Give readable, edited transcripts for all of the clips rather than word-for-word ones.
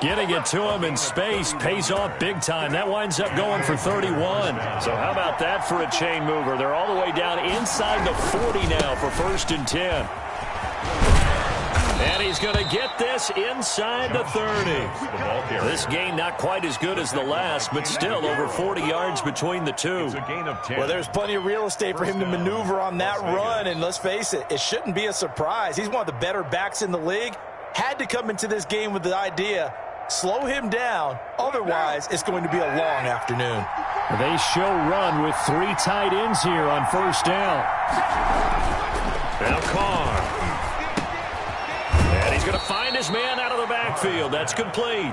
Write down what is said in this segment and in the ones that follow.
Getting it to him in space pays off big time. That winds up going for 31. So how about that for a chain mover? They're all the way down inside the 40 now for 1st and 10. And he's going to get this inside the 30. This gain not quite as good as the last, but still over 40 yards between the two. Well, there's plenty of real estate for him to maneuver on that run, and let's face it, it shouldn't be a surprise. He's one of the better backs in the league. Had to come into this game with the idea, slow him down, otherwise it's going to be a long afternoon. They show run with 3 tight ends here on 1st down. Now Carr. And he's going to find his man out of the backfield. That's complete.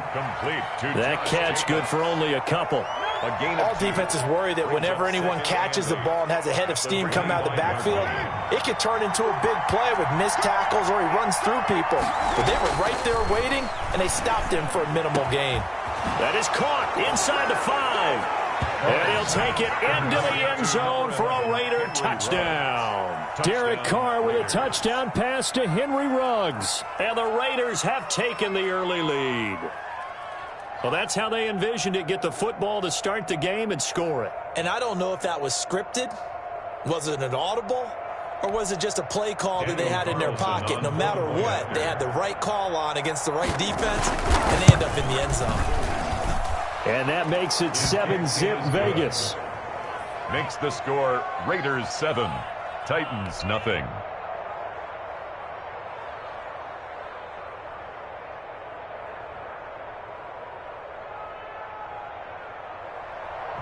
That catch good for only a couple. All defenses worry that whenever anyone catches the ball and has a head of steam come out of the backfield, it could turn into a big play with missed tackles or he runs through people. But they were right there waiting, and they stopped him for a minimal gain. That is caught inside the 5. And he'll take it into the end zone for a Raider touchdown. Derek Carr with a touchdown pass to Henry Ruggs. And the Raiders have taken the early lead. Well, that's how they envisioned it. Get the football to start the game and score it. And I don't know if that was scripted. Was it an audible? Or was it just a play call that they had in their pocket? No matter what, they had the right call on against the right defense, and they end up in the end zone. And that makes it 7-zip Vegas. Makes the score Raiders 7, Titans nothing.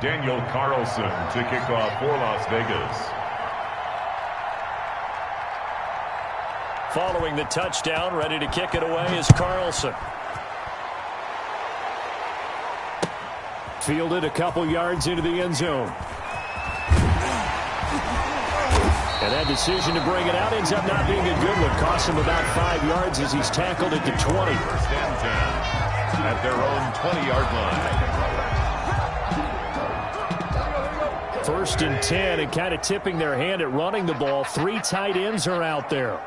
Daniel Carlson to kick off for Las Vegas. Following the touchdown, ready to kick it away is Carlson. Fielded a couple yards into the end zone. And that decision to bring it out ends up not being a good one. Costs him about 5 yards as he's tackled at the 20. 1st and 10 at their own 20-yard line. 1st and 10, and kind of tipping their hand at running the ball. 3 tight ends are out there.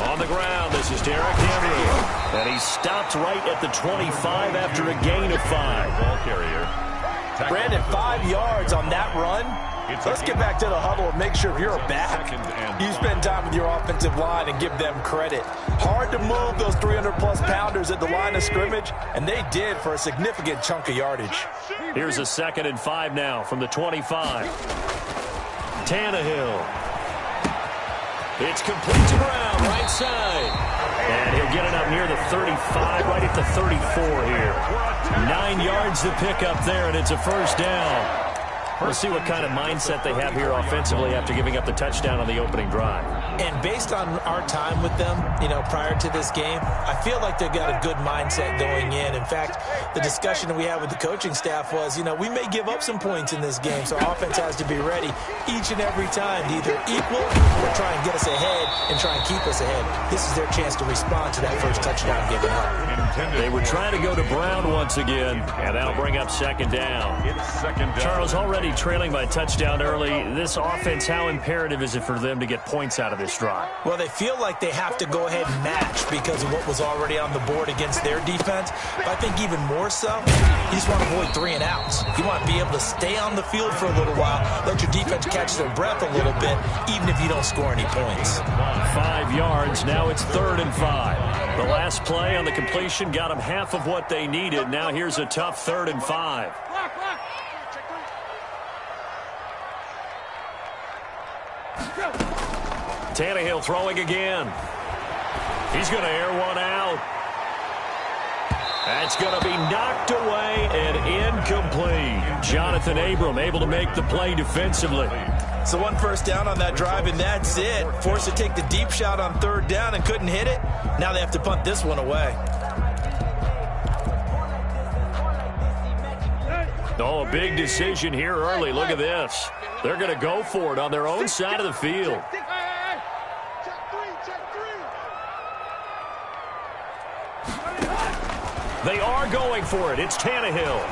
On the ground, this is Derek Henry. And he stopped right at the 25 after a gain of 5. Ball carrier. Brandon, 5 yards on that run. Let's get back to the huddle and make sure if you're a back, you spend time with your offensive line and give them credit. Hard to move those 300-plus pounders at the line of scrimmage, and they did for a significant chunk of yardage. Here's a 2nd and 5 now from the 25. Tannehill. It's complete to Brown, right side. And he'll get it up near the 35, right at the 34 here. 9 yards to pick up there, and it's a 1st down. We'll see what kind of mindset they have here offensively after giving up the touchdown on the opening drive. And based on our time with them, prior to this game, I feel like they've got a good mindset going in. In fact, the discussion that we had with the coaching staff was, we may give up some points in this game, so our offense has to be ready each and every time to either equal or try and get us ahead and try and keep us ahead. This is their chance to respond to that first touchdown given up. They were trying to go to Brown once again, and that'll bring up 2nd down. Charles, already trailing by touchdown early. This offense, how imperative is it for them to get points out of this drive? Well, they feel like they have to go ahead and match because of what was already on the board against their defense. But I think even more so, you just want to avoid 3 and outs. You want to be able to stay on the field for a little while, let your defense catch their breath a little bit, even if you don't score any points. 5 yards. Now it's 3rd and 5. The last play on the completion got them half of what they needed. Now here's a tough 3rd and 5. Tannehill throwing again. He's going to air one out. That's going to be knocked away and incomplete. Jonathan Abram able to make the play defensively. So 1 first down on that drive, and that's it. Forced to take the deep shot on 3rd down and couldn't hit it. Now they have to punt this one away. Oh, a big decision here early. Look at this. They're going to go for it on their own side of the field. They are going for it. It's Tannehill.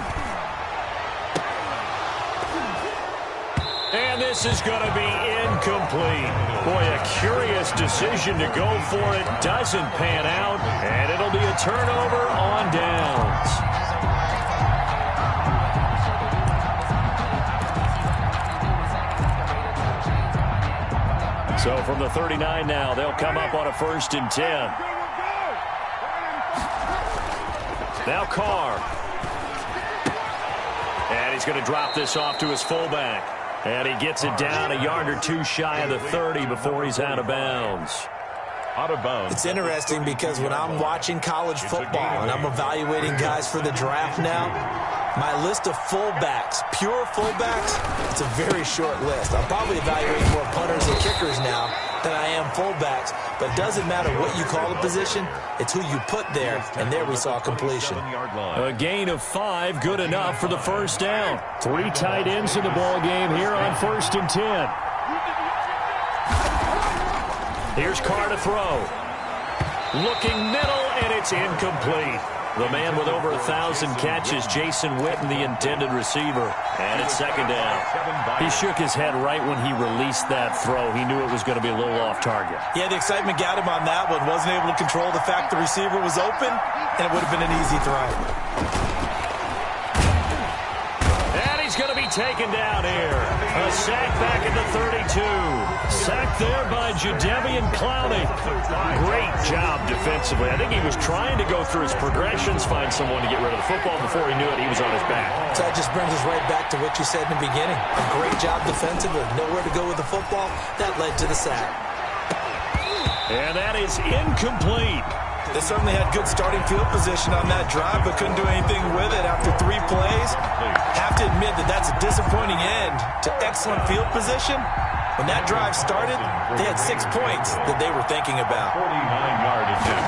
And this is going to be incomplete. Boy, a curious decision to go for it. Doesn't pan out, and it'll be a turnover on downs. So from the 39 now, they'll come up on a 1st and 10. Now Carr. And he's going to drop this off to his fullback. And he gets it down a yard or two shy of the 30 before he's out of bounds. Out of bounds. It's interesting because when I'm watching college football and I'm evaluating guys for the draft now, my list of fullbacks, pure fullbacks, it's a very short list. I'm probably evaluating more punters and kickers now than I am fullbacks, but it doesn't matter what you call a position, it's who you put there, and there we saw completion. A gain of 5, good enough for the 1st down. 3 tight ends in the ball game here on 1st and 10. Here's Carr to throw. Looking middle, and it's incomplete. The man with over 1,000 catches, Jason Witten, the intended receiver. And it's 2nd down. He shook his head right when he released that throw. He knew it was going to be a little off target. Yeah, the excitement got him on that one. Wasn't able to control the fact the receiver was open, and it would have been an easy throw. And he's going to be taken down here. A sack back at the 32. Sacked there by Jadeveon Clowney. Great job defensively. I think he was trying to go through his progressions, find someone to get rid of the football. Before he knew it, he was on his back. So that just brings us right back to what you said in the beginning. A great job defensively. Nowhere to go with the football. That led to the sack. And that is incomplete. They certainly had good starting field position on that drive, but couldn't do anything with it after 3 plays. Have to admit that that's a disappointing end to excellent field position. When that drive started, they had 6 points that they were thinking about. 49-yard attempt.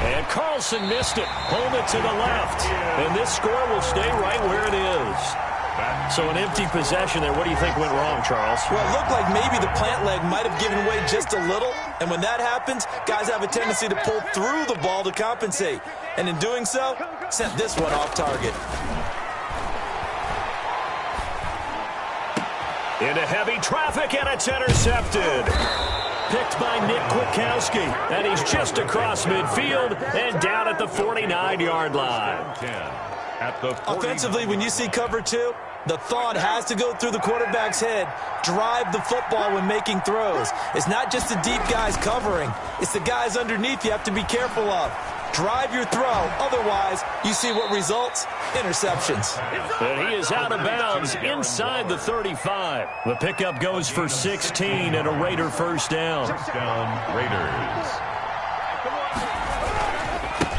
And Carlson missed it. Hold it to the left. And this score will stay right where it is. So an empty possession there. What do you think went wrong, Charles? Well, it looked like maybe the plant leg might have given way just a little. And when that happens, guys have a tendency to pull through the ball to compensate. And in doing so, sent this one off target. Into heavy traffic, and it's intercepted. Picked by Nick Kwiatkowski. And he's just across midfield and down at the 49-yard line. Offensively, when you see cover 2, the thought has to go through the quarterback's head. Drive the football when making throws. It's not just the deep guys covering. It's the guys underneath you have to be careful of. Drive your throw. Otherwise, you see what results? Interceptions. And he is out of bounds inside the 35. The pickup goes for 16 and a Raider 1st down. Touchdown, Raiders.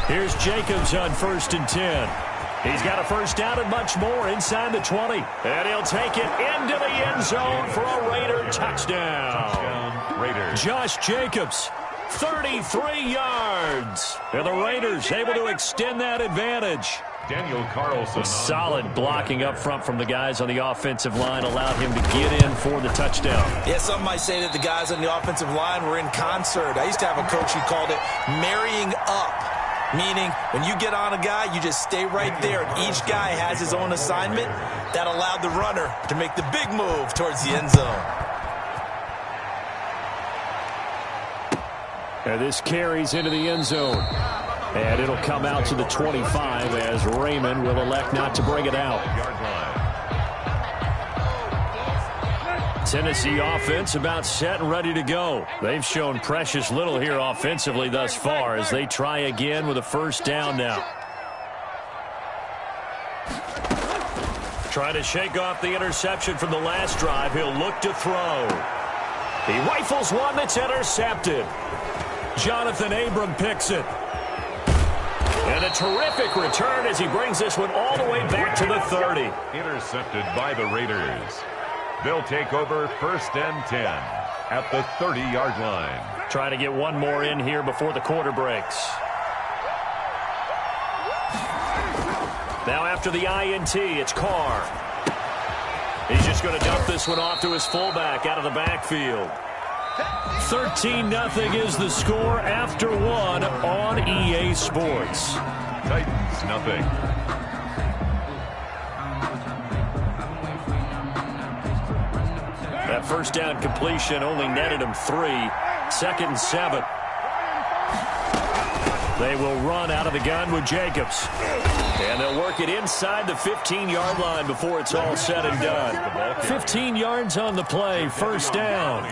Here's Jacobs on 1st and 10. He's got a 1st down and much more inside the 20. And he'll take it into the end zone for a Raider touchdown. Touchdown, Raiders. Josh Jacobs, 33 yards. And the Raiders able to extend that advantage. Daniel Carlson. Solid blocking up front from the guys on the offensive line allowed him to get in for the touchdown. Yeah, some might say that the guys on the offensive line were in concert. I used to have a coach who called it marrying up. Meaning, when you get on a guy, you just stay right there. And each guy has his own assignment. That allowed the runner to make the big move towards the end zone. And this carries into the end zone. And it'll come out to the 25 as Raymond will elect not to bring it out. Tennessee offense about set and ready to go. They've shown precious little here offensively thus far as they try again with a 1st down now. Trying to shake off the interception from the last drive. He'll look to throw. He rifles one that's intercepted. Jonathan Abram picks it. And a terrific return as he brings this one all the way back to the 30. Intercepted by the Raiders. They'll take over 1st and 10 at the 30-yard line. Trying to get one more in here before the quarter breaks. Now after the INT, it's Carr. He's just going to dump this one off to his fullback out of the backfield. 13-0 is the score after 1 on EA Sports. Titans, nothing. first down completion only netted him 3. 2nd and 7. They will run out of the gun with Jacobs. And they'll work it inside the 15-yard line before it's all said and done. 15 yards on the play, first down.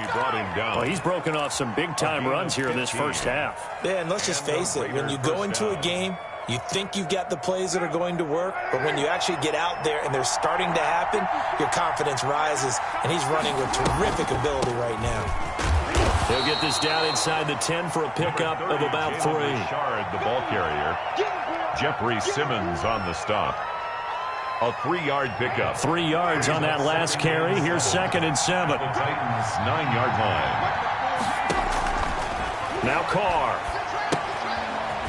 Well, he's broken off some big-time runs here in this first half. Yeah, and let's just face it. When you go into a game, you think you've got the plays that are going to work, but when you actually get out there and they're starting to happen, your confidence rises, and he's running with terrific ability right now. He'll get this down inside the 10 for a pickup of about 3. The ball carrier. Jeffrey Simmons on the stop. A 3-yard pickup. 3 yards on that last carry. Here's 2nd and 7. Titans 9-yard line. Now Carr.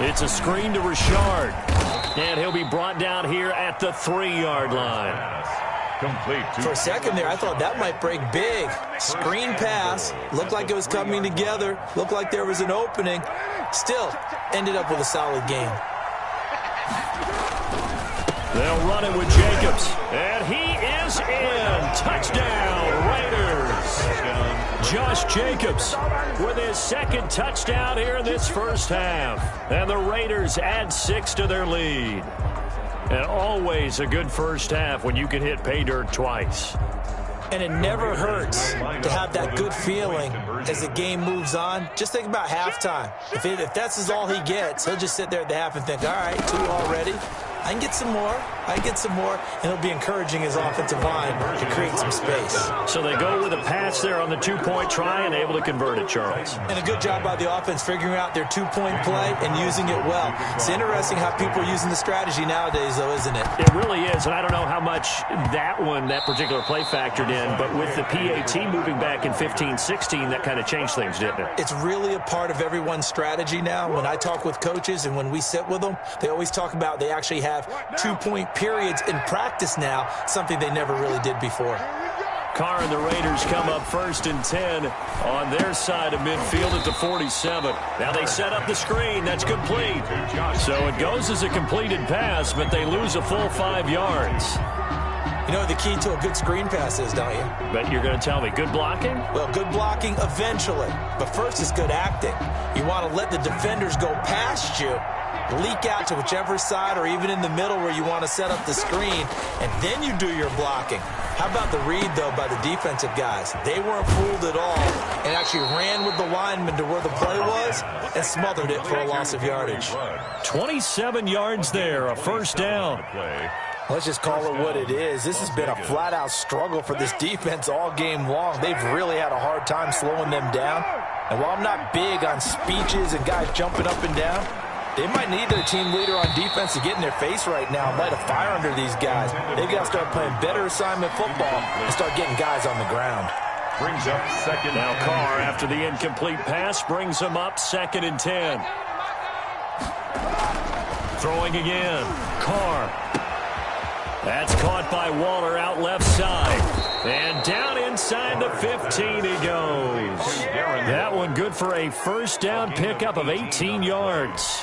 It's a screen to Richard. And he'll be brought down here at the 3-yard line. Complete. For a second there, I thought that might break big. Screen pass. Looked like it was coming together. Looked like there was an opening. Still, ended up with a solid game. They'll run it with Jacobs. And he is in. Touchdown, Raiders. Josh Jacobs with his 2nd touchdown here in this first half. And the Raiders add 6 to their lead. And always a good first half when you can hit pay dirt twice. And it never hurts to have that good feeling as the game moves on. Just think about halftime. If that's all he gets, he'll just sit there at the half and think, all right, 2 already. I can get some more. I can get some more. And he'll be encouraging his offensive line to create some space. So they go with a pass there on the 2-point try and able to convert it, Charles. And a good job by the offense figuring out their 2-point play and using it well. It's interesting how people are using the strategy nowadays, though, isn't it? It really is, and I don't know how much that particular play factored in, but with the PAT moving back in 15-16, that kind of changed things, didn't it? It's really a part of everyone's strategy now. When I talk with coaches and when we sit with them, they always talk about they actually have 2-point periods in practice now, something they never really did before. Carr and the Raiders come up 1st and 10 on their side of midfield at the 47. Now they set up the screen. That's complete. So it goes as a completed pass, but they lose a full 5 yards. You know what the key to a good screen pass is, don't you? But you're going to tell me, good blocking? Well, good blocking eventually. But first is good acting. You want to let the defenders go past you, leak out to whichever side or even in the middle where you want to set up the screen, and then you do your blocking. How about the read, though, by the defensive guys? They weren't fooled at all and actually ran with the lineman to where the play was and smothered it for a loss of yardage. 27 yards there, a first down. Let's just call it what it is. This has been a flat-out struggle for this defense all game long. They've really had a hard time slowing them down. And while I'm not big on speeches and guys jumping up and down, they might need their team leader on defense to get in their face right now and light a fire under these guys. They've got to start playing better assignment football and start getting guys on the ground. Brings up 2nd. Now Carr, after the incomplete pass, brings him up 2nd and 10. Throwing again. Carr. That's caught by Waller out left side. And down inside the 15 he goes. That one good for a first down pickup of 18 yards.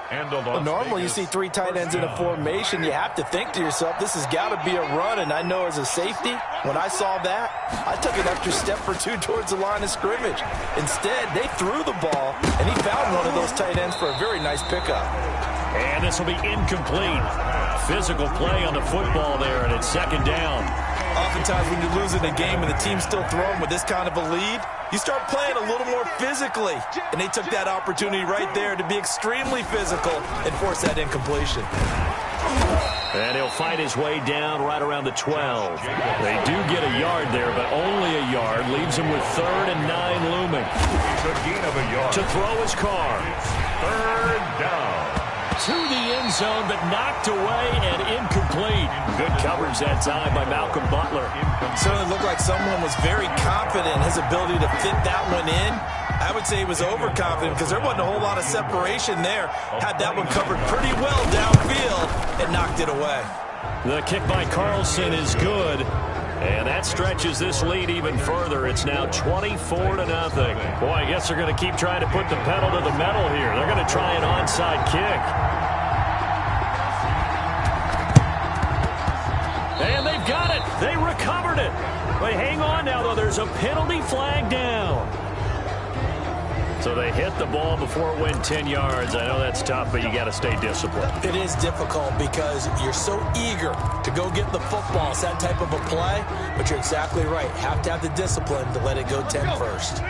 Well, normally you see 3 tight ends in a formation. You have to think to yourself, this has got to be a run. And I know as a safety, when I saw that, I took an extra step or 2 towards the line of scrimmage. Instead, they threw the ball, and he found one of those tight ends for a very nice pickup. And this will be incomplete. Physical play on the football there, and it's 2nd down. Oftentimes when you're losing a game and the team's still throwing with this kind of a lead, you start playing a little more physically. And they took that opportunity right there to be extremely physical and force that incompletion. And he'll fight his way down right around the 12. They do get a yard there, but only a yard. Leaves him with 3rd and 9 looming. A gain of a yard. To throw his Carr. 3rd down. To the end zone, but knocked away and incomplete. Good coverage that time by Malcolm Butler. Certainly looked like someone was very confident in his ability to fit that one in. I would say he was overconfident because there wasn't a whole lot of separation there. Had that one covered pretty well downfield and knocked it away. The kick by Carlson is good. And that stretches this lead even further. It's now 24-0. Boy, I guess they're going to keep trying to put the pedal to the metal here. They're going to try an onside kick. And they've got it. They recovered it. But hang on now, though. There's a penalty flag down. So they hit the ball before it went 10 yards. I know that's tough, but you got to stay disciplined. It is difficult because you're so eager to go get the football. It's that type of a play, but you're exactly right. Have to have the discipline to let it go 10 first.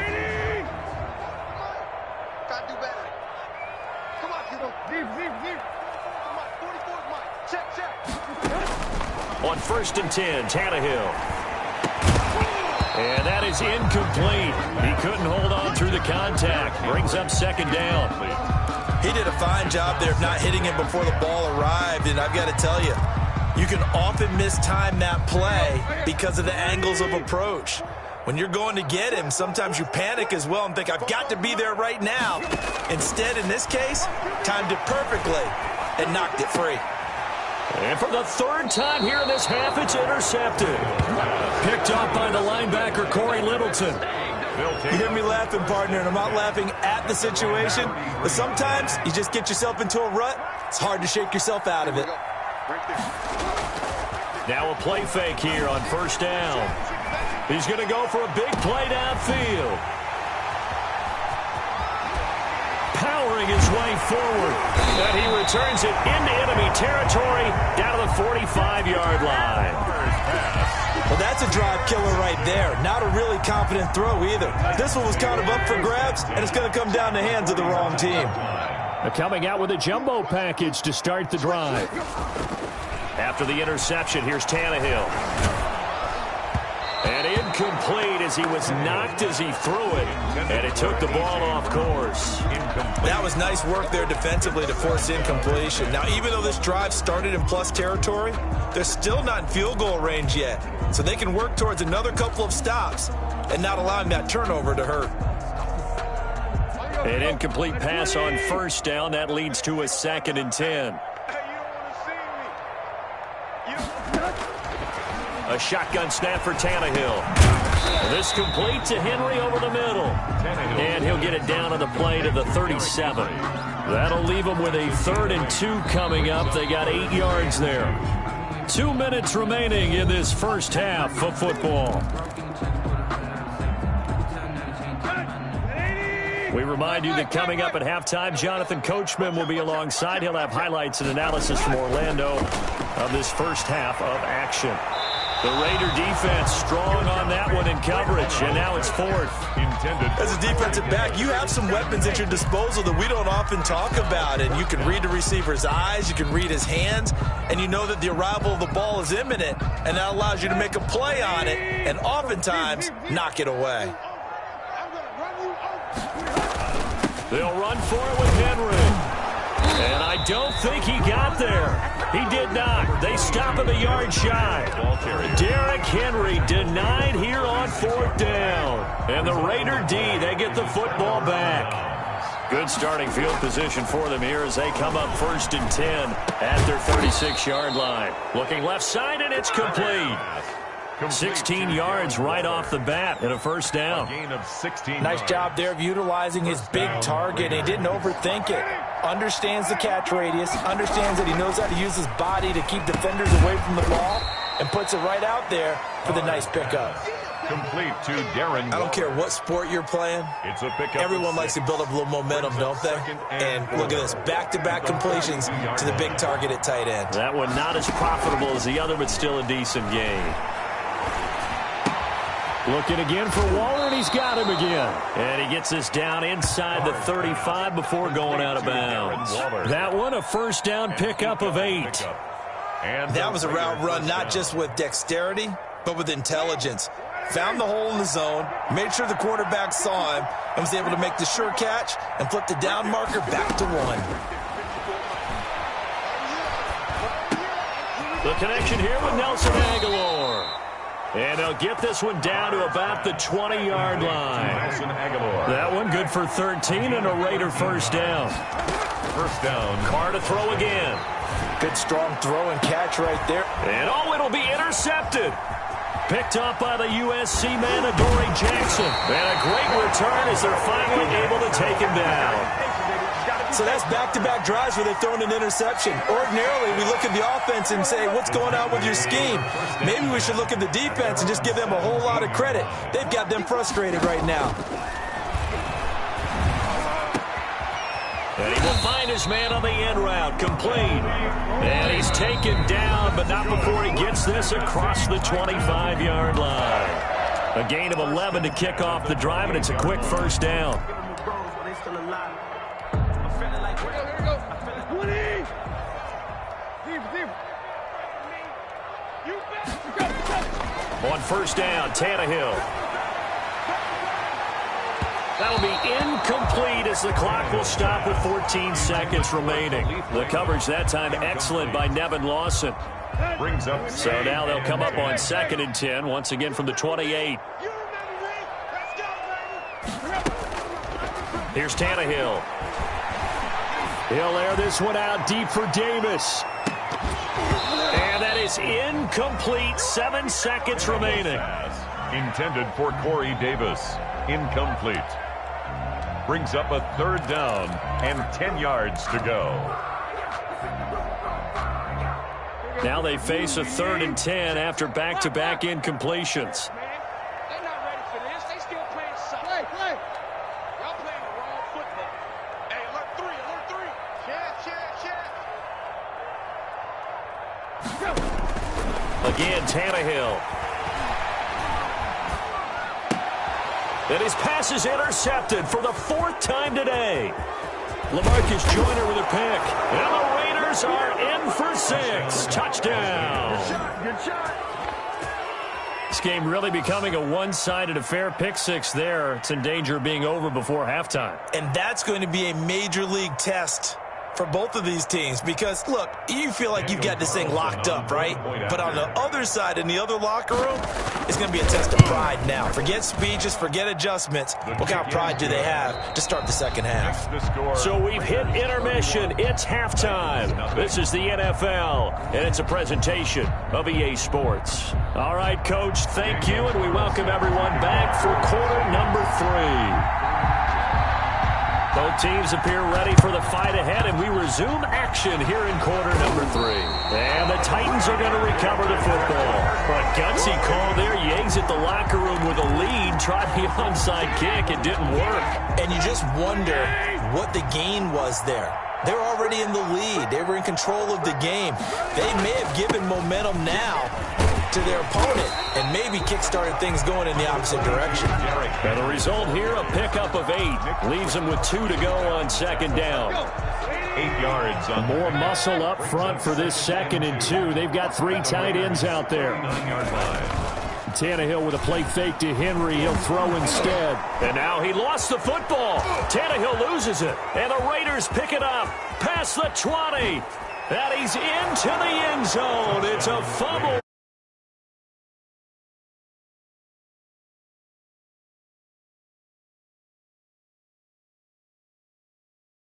On 1st and 10, Tannehill. And that is incomplete. He couldn't hold on through the contact. Brings up 2nd down. He did a fine job there of not hitting him before the ball arrived, and I've got to tell you, you can often mistime that play because of the angles of approach. When you're going to get him, sometimes you panic as well and think, I've got to be there right now. Instead, in this case, timed it perfectly and knocked it free. And for the 3rd time here in this half, it's intercepted. Picked up by the linebacker, Corey Littleton. You hear me laughing, partner, and I'm not laughing at the situation, but sometimes you just get yourself into a rut. It's hard to shake yourself out of it. Now a play fake here on 1st down. He's going to go for a big play downfield. Powering his way forward. And he returns it into enemy territory down to the 45-yard line. Well, that's a drive killer right there. Not a really confident throw either. This one was kind of up for grabs, and it's going to come down the hands of the wrong team. Coming out with a jumbo package to start the drive. After the interception, here's Tannehill. And incomplete as he was knocked as he threw it. And it took the ball off course. That was nice work there defensively to force incompletion. Now, even though this drive started in plus territory, they're still not in field goal range yet. So they can work towards another couple of stops and not allowing that turnover to hurt. An incomplete pass on 1st down. That leads to a 2nd and 10. A shotgun snap for Tannehill. This complete to Henry over the middle. And he'll get it down on the play to the 37. That'll leave them with a 3rd and 2 coming up. They got 8 yards there. 2 minutes remaining in this first half of football. We remind you that coming up at halftime, Jonathan Coachman will be alongside. He'll have highlights and analysis from Orlando of this first half of action. The Raider defense strong on that one in coverage, and now it's 4th. As a defensive back, you have some weapons at your disposal that we don't often talk about, and you can read the receiver's eyes, you can read his hands, and you know that the arrival of the ball is imminent, and that allows you to make a play on it, and oftentimes knock it away. They'll run for it with Henry. And I don't think he got there. He did not. They stop him a yard shy. Derrick Henry denied here on 4th down. And the Raider D, they get the football back. Good starting field position for them here as they come up 1st and 10 at their 36-yard line. Looking left side, and it's complete. 16 yards right off the bat and a 1st down. Nice job there of utilizing his big target. He didn't overthink it. Understands the catch radius, understands that he knows how to use his body to keep defenders away from the ball, and puts it right out there for the nice pickup. Complete to Darren. I don't care what sport you're playing. It's a pickup. Everyone likes to build up a little momentum, don't they? And look at this, back-to-back completions to the big target at tight end. That one not as profitable as the other, but still a decent gain. Looking again for Waller, and he's got him again. And he gets this down inside the 35 before going out of bounds. That one, a 1st down pickup of 8. That was a route run not just with dexterity, but with intelligence. Found the hole in the zone, made sure the quarterback saw him, and was able to make the sure catch and flip the down marker back to 1. The connection here with Nelson Aguilar. And they'll get this one down to about the 20-yard line. That one good for 13 and a Raider 1st down. 1st down. Carr to throw again. Good strong throw and catch right there. And it'll be intercepted. Picked up by the USC man, Adoree Jackson. And a great return as they're finally able to take him down. So that's back-to-back drives where they've thrown an interception. Ordinarily, we look at the offense and say, what's going on with your scheme? Maybe we should look at the defense and just give them a whole lot of credit. They've got them frustrated right now. And he will find his man on the end route, complete. And he's taken down, but not before he gets this across the 25-yard line. A gain of 11 to kick off the drive, and it's a quick first down. On first down, Tannehill. That'll be incomplete as the clock will stop with 14 seconds remaining. The coverage that time excellent by Nevin Lawson. Brings up. So now they'll come up on 2nd and 10, once again from the 28. Here's Tannehill. He'll air this one out deep for Davis. And that is incomplete. 7 seconds remaining. Intended for Corey Davis. Incomplete. Brings up a 3rd down and 10 yards to go. Now they face a 3rd and 10 after back-to-back incompletions. They're not ready for this. They still playing soccer. Play. Y'all playing the wrong football. Hey, alert 3, alert 3. Check. Again, Tannehill. And his pass is intercepted for the 4th time today. LaMarcus Joyner with a pick. And the Raiders are in for 6. Touchdown. Good shot. This game really becoming a one-sided affair. Pick 6 there. It's in danger of being over before halftime. And that's going to be a major league test for both of these teams because, look, you feel like you've got this thing locked up, right? But on the other side, in the other locker room, it's going to be a test of pride now. Forget speeches, forget adjustments. What kind of pride do they have to start the second half? So we've hit intermission. It's halftime. This is the NFL, and it's a presentation of EA Sports. All right, Coach, thank you, and we welcome everyone back for quarter number 3. Both teams appear ready for the fight ahead, and we resume action here in quarter number 3. And the Titans are going to recover the football. But gutsy call there. You exit the locker room with a lead. Tried the onside kick. It didn't work. And you just wonder what the gain was there. They're already in the lead. They were in control of the game. They may have given momentum now to their opponent and maybe kick-started things going in the opposite direction. And the result here, a pickup of 8. Leaves them with 2 to go on 2nd down. 8 yards on more muscle up front for this 2nd and 2. They've got 3 tight ends out there. 9-yard line. Tannehill with a play fake to Henry. He'll throw instead. And now he lost the football. Tannehill loses it. And the Raiders pick it up past the 20. And he's into the end zone. It's a fumble.